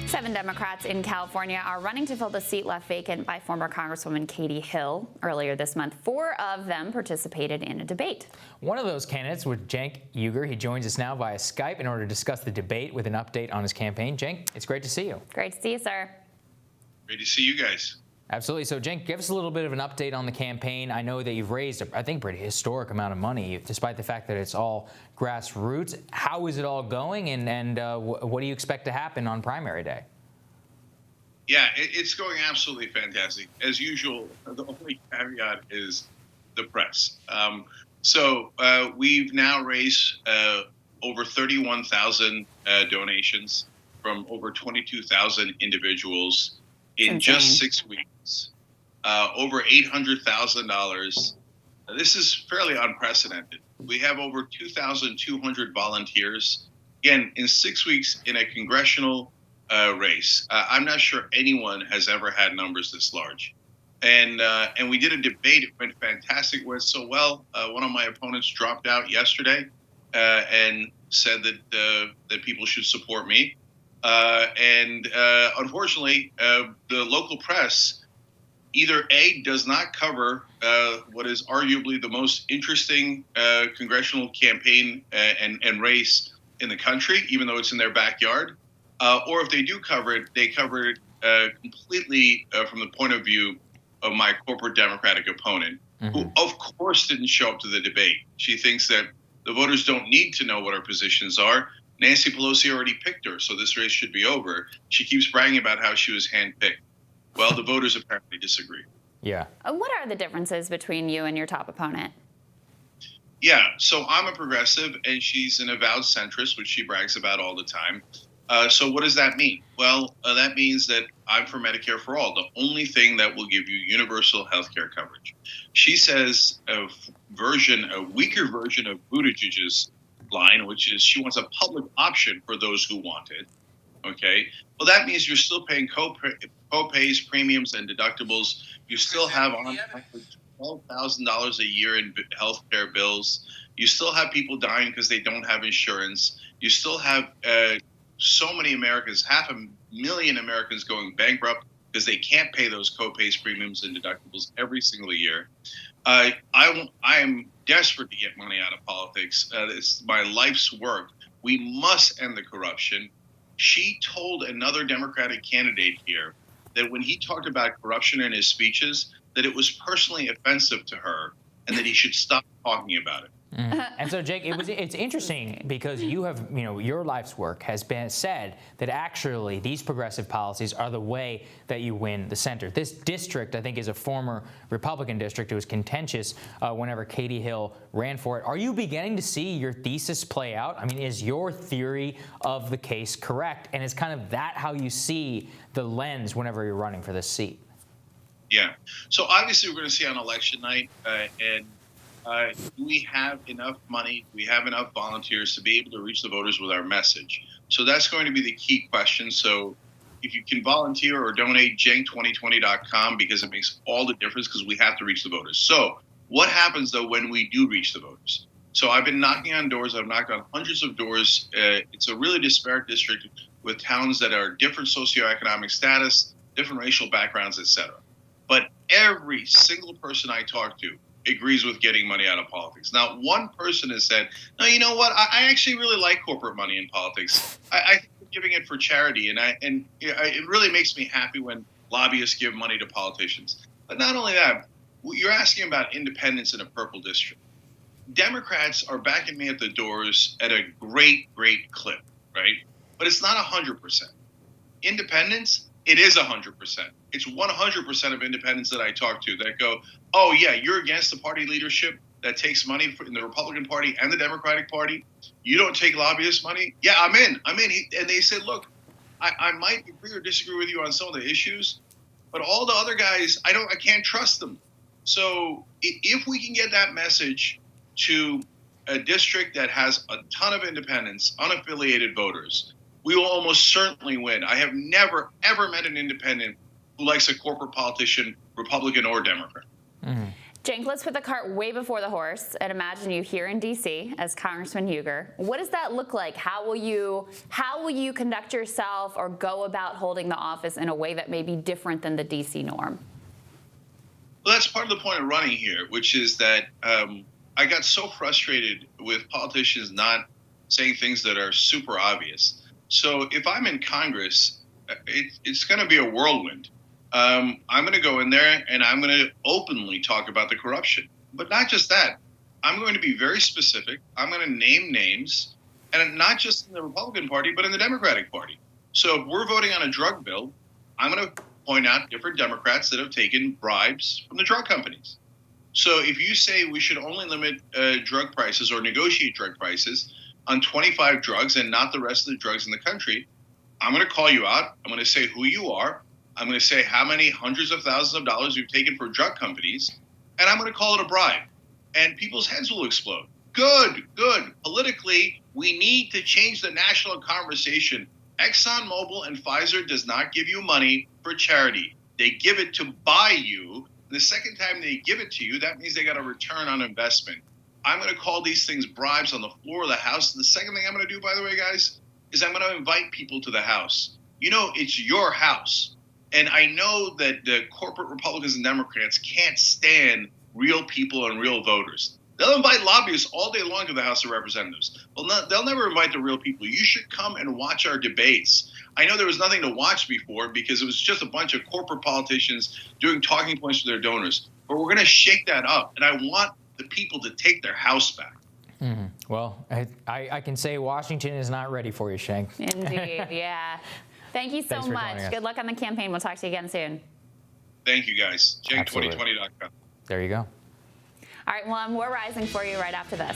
7 Democrats in California are running to fill the seat left vacant by former Congresswoman Katie Hill. Earlier this month, 4 of them participated in a debate. One of those candidates was Cenk Uygur. He joins us now via Skype in order to discuss the debate with an update on his campaign. Cenk, it's great to see you. Great to see you, sir. Great to see you guys. Absolutely. So, Cenk, give us a little bit of an update on the campaign. I know that you've raised, I think, pretty historic amount of money, despite the fact that it's all grassroots. How is it all going, and what do you expect to happen on primary day? Yeah, it's going absolutely fantastic. As usual, the only caveat is the press. We've now raised over 31,000 donations from over 22,000 individuals in just 6 weeks. Over $800,000. This is fairly unprecedented. We have over 2,200 volunteers. Again, in 6 weeks in a congressional race. I'm not sure anyone has ever had numbers this large. And we did a debate. It went fantastic. It went so well. One of my opponents dropped out yesterday and said that people should support me. Unfortunately, the local press either A, does not cover what is arguably the most interesting congressional campaign and race in the country, even though it's in their backyard. Or if they do cover it, they cover it completely from the point of view of my corporate Democratic opponent, who, of course, didn't show up to the debate. She thinks that the voters don't need to know what our positions are. Nancy Pelosi already picked her, so this race should be over. She keeps bragging about how she was handpicked. Well, the voters apparently disagree. Yeah. What are the differences between you and your top opponent? Yeah, so I'm a progressive, and she's an avowed centrist, which she brags about all the time. So what does that mean? Well, that means that I'm for Medicare for all, the only thing that will give you universal health care coverage. She says a weaker version of Buttigieg's line, which is she wants a public option for those who want it. Okay. Well, that means you're still paying co-pays, premiums, and deductibles. You still have on average $12,000 a year in health care bills. You still have people dying because they don't have insurance. You still have so many Americans, 500,000 Americans going bankrupt because they can't pay those co-pays, premiums, and deductibles every single year. I am desperate to get money out of politics. It's my life's work. We must end the corruption. She told another Democratic candidate here that when he talked about corruption in his speeches, that it was personally offensive to her and that he should stop talking about it. And so, Jake, it's interesting because you have, your life's work has been said that actually these progressive policies are the way that you win the center. This district, I think, is a former Republican district. It was contentious whenever Katie Hill ran for it. Are you beginning to see your thesis play out? I mean, is your theory of the case correct? And is kind of that how you see the lens whenever you're running for this seat? Yeah. So obviously we're going to see on election night, do we have enough money? Do we have enough volunteers to be able to reach the voters with our message? So that's going to be the key question. So if you can volunteer or donate, cenk2020.com, because it makes all the difference because we have to reach the voters. So what happens, though, when we do reach the voters? So I've been knocking on doors. I've knocked on hundreds of doors. It's a really disparate district with towns that are different socioeconomic status, different racial backgrounds, et cetera. But every single person I talk to agrees with getting money out of politics. Now, one person has said, no, you know what? I actually really like corporate money in politics. I think giving it for charity, and it really makes me happy when lobbyists give money to politicians. But not only that, you're asking about independence in a purple district. Democrats are backing me at the doors at a great clip, right? But it's not 100%. Independents, it is 100%. It's 100% of independents that I talk to that go, oh, yeah, you're against the party leadership that takes money in the Republican Party and the Democratic Party. You don't take lobbyist money. Yeah, I'm in. And they said, look, I might agree or disagree with you on some of the issues, but all the other guys, I can't trust them. So if we can get that message to a district that has a ton of independents, unaffiliated voters, we will almost certainly win. I have never, ever met an independent who likes a corporate politician, Republican or Democrat. Cenk, let's put the cart way before the horse and imagine you here in D.C. as Congressman Uygur. What does that look like? How will you conduct yourself or go about holding the office in a way that may be different than the D.C. norm? Well, that's part of the point of running here, which is that I got so frustrated with politicians not saying things that are super obvious. So if I'm in Congress, it's going to be a whirlwind. I'm going to go in there and I'm going to openly talk about the corruption. But not just that. I'm going to be very specific. I'm going to name names, and not just in the Republican Party, but in the Democratic Party. So if we're voting on a drug bill, I'm going to point out different Democrats that have taken bribes from the drug companies. So if you say we should only limit drug prices or negotiate drug prices on 25 drugs and not the rest of the drugs in the country, I'm going to call you out. I'm going to say who you are. I'm going to say how many hundreds of thousands of dollars you've taken for drug companies, and I'm going to call it a bribe. And people's heads will explode. Good. Politically, we need to change the national conversation. ExxonMobil and Pfizer does not give you money for charity. They give it to buy you. The second time they give it to you, that means they got a return on investment. I'm going to call these things bribes on the floor of the House. The second thing I'm going to do, by the way, guys, is I'm going to invite people to the House. You know, it's your house. And I know that the corporate Republicans and Democrats can't stand real people and real voters. They'll invite lobbyists all day long to the House of Representatives. Well, they'll never invite the real people. You should come and watch our debates. I know there was nothing to watch before because it was just a bunch of corporate politicians doing talking points to their donors. But we're going to shake that up. And I want the people to take their house back. Mm-hmm. Well, I can say Washington is not ready for you, Cenk. Indeed, yeah. Thank you so much. Good luck on the campaign. We'll talk to you again soon. Thank you, guys. Cenk2020.com. There you go. All right, well, we're rising for you right after this.